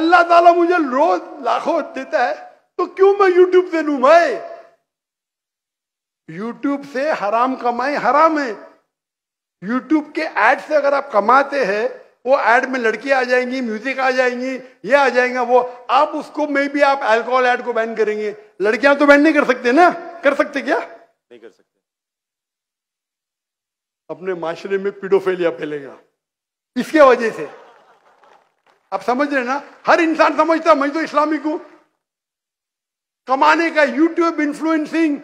अल्लाह ताला मुझे रोज लाखों देता है तो क्यों मैं यूट्यूब से लूं? भाई यूट्यूब से हराम कमाई हराम है। यूट्यूब के एड से अगर आप कमाते हैं, वो एड में लड़की आ जाएंगी, म्यूजिक आ जाएंगी, ये आ जाएगा वो, आप उसको में भी आप अल्कोहल एड को बैन करेंगे। लड़कियां तो बैन नहीं कर सकते ना? कर सकते क्या? नहीं कर सकते। अपने माशरे में पीडोफिलिया फैलेगा इसके वजह से। आप समझ रहे ना? हर इंसान समझता मैं तो इस्लामिक हूं। कमाने का यूट्यूब इन्फ्लुएंसिंग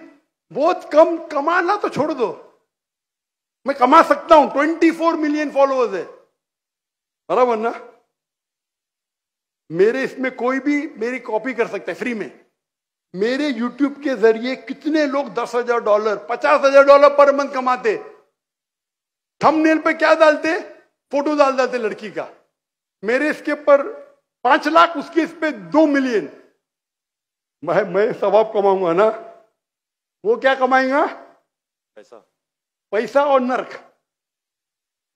बहुत कम, कमाना तो छोड़ दो, मैं कमा सकता हूं। 24 मिलियन फॉलोअर्स है, बराबर ना? मेरे इसमें कोई भी मेरी कॉपी कर सकता है फ्री में। मेरे यूट्यूब के जरिए कितने लोग $10,000 $50,000 पर मंथ कमाते। थंबनेल पे क्या डालते? फोटो डाल देते लड़की का। मेरे इसके पर 5 लाख, उसके इस पे 2 मिलियन। मैं सवाब कमाऊंगा ना, वो क्या कमाएगा? पैसा और नर्क।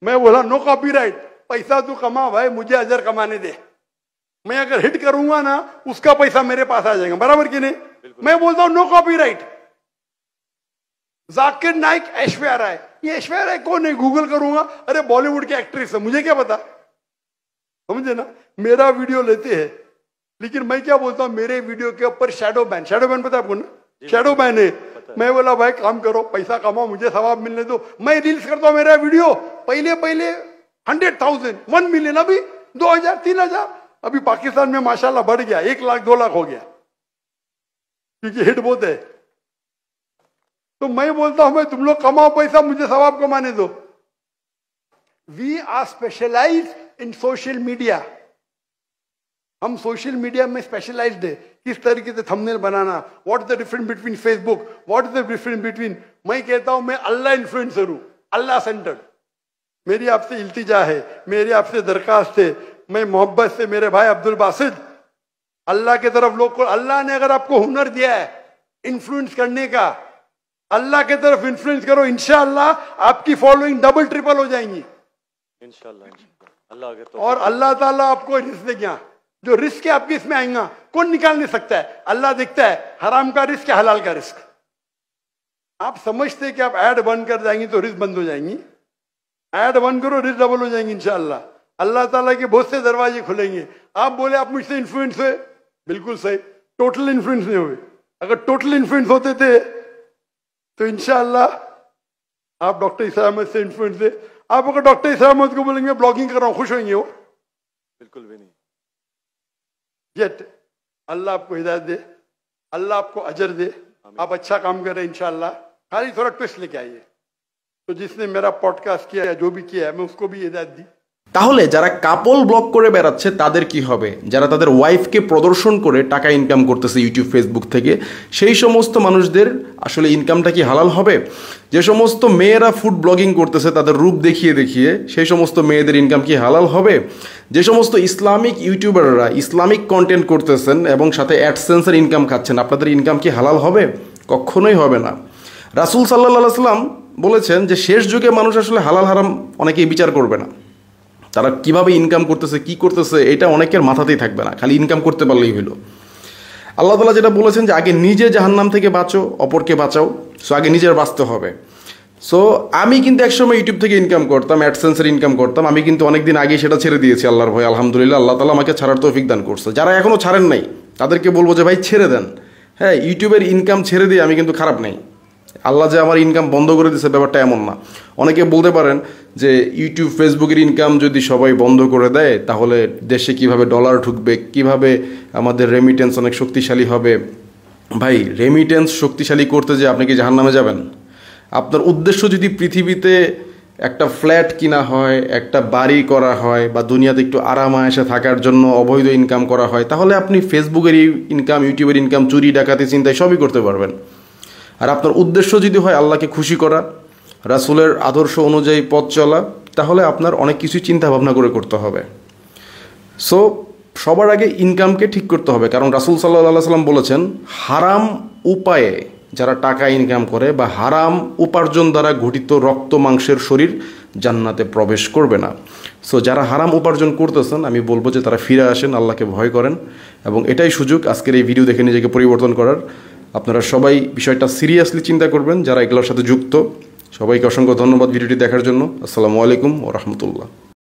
मैं बोला नो कॉपीराइट, पैसा तू कमा भाई, मुझे अजर कमाने दे। मैं अगर हिट करूंगा ना, उसका पैसा मेरे पास आ जाएगा, बराबर कि नहीं? मैं बोलता हूं नो कॉपीराइट। जाकिर नाइक, ऐश्वर्या राय। ये ऐश्वर्या राय कौन है? गूगल करूंगा, अरे बॉलीवुड की एक्ट्रेस है, मुझे क्या पता? समझे ना? मेरा वीडियो लेते हैं, लेकिन मैं क्या बोलता हूं, मेरे वीडियो के ऊपर शैडो बैन। शैडो बैन पता है आपको ना? शैडो बैन है। मैं बोला भाई काम करो, पैसा कमाओ, मुझे सवाब मिलने दो। मैं रील्स करता हूं, मेरा वीडियो पहले 100,000 1 मिलियन, अभी 2,000 3,000, अभी पाकिस्तान में माशाल्लाह बढ़ गया, 1 लाख 2 लाख हो गया, क्योंकि हिट बहुत है। तो मैं बोलता हूं, मैं तुम लोग कमाओ पैसा, मुझे सवाब कमाने दो। We are specialise in social media. हम सोशल मीडिया में स्पेशलाइज्ड है। किस तरीके से थंबनेल बनाना, what is the difference between Facebook, what is the difference between. मैं कहता हूं मैं अल्लाह इन्फ्लुएंसर हूं, अल्लाह सेंटर्ड। मेरी आपसे इल्तिजा है, मेरी आपसे दरखास्त है, मैं मोहब्बत से मेरे भाई अब्दुल बासित, अल्लाह के तरफ लोग को, अल्लाह ने अगर आपको हुनर दिया है इन्फ्लुएंस करने का, अल्लाह के तरफ इन्फ्लुएंस करो, इंशाअल्लाह आपकी फॉलोइंग डबल ट्रिपल हो जाएंगी इंशाअल्लाह। अल्लाह के तो और अल्लाह ताला आपको रिस्क देगा। जो रिस्क है आपके इसमें आएगा, कौन निकाल नहीं सकता है? अल्लाह देखता है हराम का रिस्क है, हलाल का रिस्क। आप समझते हैं कि आप ऐड बंद कर जाएंगी तो रिस्क बंद हो जाएंगी। ऐड बंद करो, रिस्क डबल हो जाएंगी इंशाअल्लाह। अल्लाह ताला के बहुत से दरवाजे खुलेंगे। आप बोले आप मुझसे इन्फ्लुएंस हुए, बिल्कुल सही, टोटल इन्फ्लुएंस नहीं हुए। अगर टोटल इन्फ्लुएंस होते थे तो इंशाअल्लाह आप डॉक्टर ईसा अहमद से इन्फ्लुएंस थे। आप अगर डॉक्टर ईसा अहमद को बोलेंगे ब्लॉगिंग कर रहा हूं, खुश होंगे वो? बिल्कुल भी नहीं। येट अल्लाह आपको हिदायत दे, अल्लाह आपको अजर दे, आप अच्छा काम कर रहे हैं इंशाअल्लाह। खाली थोड़ा ट्विस्ट लेके आइए। तो जिसने मेरा पॉडकास्ट किया या जो भी किया है, मैं उसको भी हिदायत दी। তাহলে যারা কাপল ব্লগ করে বেড়াচ্ছে তাদের কি হবে? যারা তাদের ওয়াইফকে প্রদর্শন করে টাকা ইনকাম করতেছে ইউটিউব ফেসবুক থেকে, সেই সমস্ত মানুষদের আসলে ইনকামটা কি হালাল হবে? যে সমস্ত মেয়েরা ফুড ব্লগিং করতেছে তাদের রূপ দেখিয়ে দেখিয়ে, সেই সমস্ত মেয়েদের ইনকাম কি হালাল হবে? যে সমস্ত ইসলামিক ইউটিউবাররা ইসলামিক কন্টেন্ট করতেছেন এবং সাথে অ্যাডসেন্সের ইনকাম খাচ্ছেন, আপনাদের ইনকাম কি হালাল হবে? কখনোই হবে না। রাসূল সাল্লাল্লাহু আলাইহি সাল্লাম বলেছেন যে শেষ যুগে মানুষ আসলে হালাল হারাম অনেকেই বিচার করবে না। তারা কিভাবে ইনকাম করতেছে, কি করতেছে, এটা অনেকের মাথাতেই থাকবে না, খালি ইনকাম করতে পারলেই হলো। আল্লাহ তাআলা যেটা বলেছেন যে আগে নিজে জাহান্নাম থেকে বাঁচো, অপরকে বাঁচাও। সো আগে নিজের বাঁচতে হবে। সো আমি কিন্তু একসময় ইউটিউব থেকে ইনকাম করতাম, অ্যাডসেন্সের ইনকাম করতাম। আমি কিন্তু অনেকদিন আগে সেটা ছেড়ে দিয়েছি আল্লাহর ভয়। আলহামদুলিল্লাহ, আল্লাহ তাআলা আমাকে ছাড়ার তৌফিক দান করছে। যারা এখনও ছাড়েন নাই তাদেরকে বলবো যে ভাই ছেড়ে দেন। হ্যাঁ, ইউটিউবের ইনকাম ছেড়ে দিয়ে আমি কিন্তু খারাপ নেই। আল্লাহ যে আমার ইনকাম বন্ধ করে দিয়েছে ব্যাপারটা এমন না। অনেকে বলতে পারেন যে ইউটিউব ফেসবুকের ইনকাম যদি সবাই বন্ধ করে দেয় তাহলে দেশে কিভাবে ডলার ঢুকবে, কিভাবে আমাদের রেমিটেন্স অনেক শক্তিশালী হবে। ভাই, রেমিটেন্স শক্তিশালী করতে যে আপনি কি জাহান্নামে যাবেন? আপনার উদ্দেশ্য যদি পৃথিবীতে একটা ফ্ল্যাট কিনা হয়, একটা বাড়ি করা হয়, বা দুনিয়াতে একটু আরাম আয়েশে থাকার জন্য অবৈধ ইনকাম করা হয়, তাহলে আপনি ফেসবুকের ইনকাম, ইউটিউবের ইনকাম, চুরি ডাকাতি চিন্তায় সবই করতে পারবেন। আর আপনার উদ্দেশ্য যদি হয় আল্লাহকে খুশি করা, রাসূলের আদর্শ অনুযায়ী পথ চলা, তাহলে আপনার অনেক কিছু চিন্তা ভাবনা করে করতে হবে। সো সবার আগে ইনকামকে ঠিক করতে হবে, কারণ রাসূল সাল্লাল্লাহু আলাইহি সাল্লাম বলেছেন হারাম উপায়ে যারা টাকা ইনকাম করে বা হারাম উপার্জন দ্বারা গঠিত রক্ত মাংসের শরীর জান্নাতে প্রবেশ করবে না। সো যারা হারাম উপার্জন করতেছেন আমি বলবো যে তারা ফিরে আসেন, আল্লাহকে ভয় করেন, এবং এটাই সুযোগ আজকের এই ভিডিও দেখে নিজেকে পরিবর্তন করার। আপনারা সবাই বিষয়টা সিরিয়াসলি চিন্তা করবেন যারা এগুলোর সাথে যুক্ত। সবাইকে অসংখ্য ধন্যবাদ ভিডিওটি দেখার জন্য। আসসালামু আলাইকুম ওয়া রাহমাতুল্লাহ।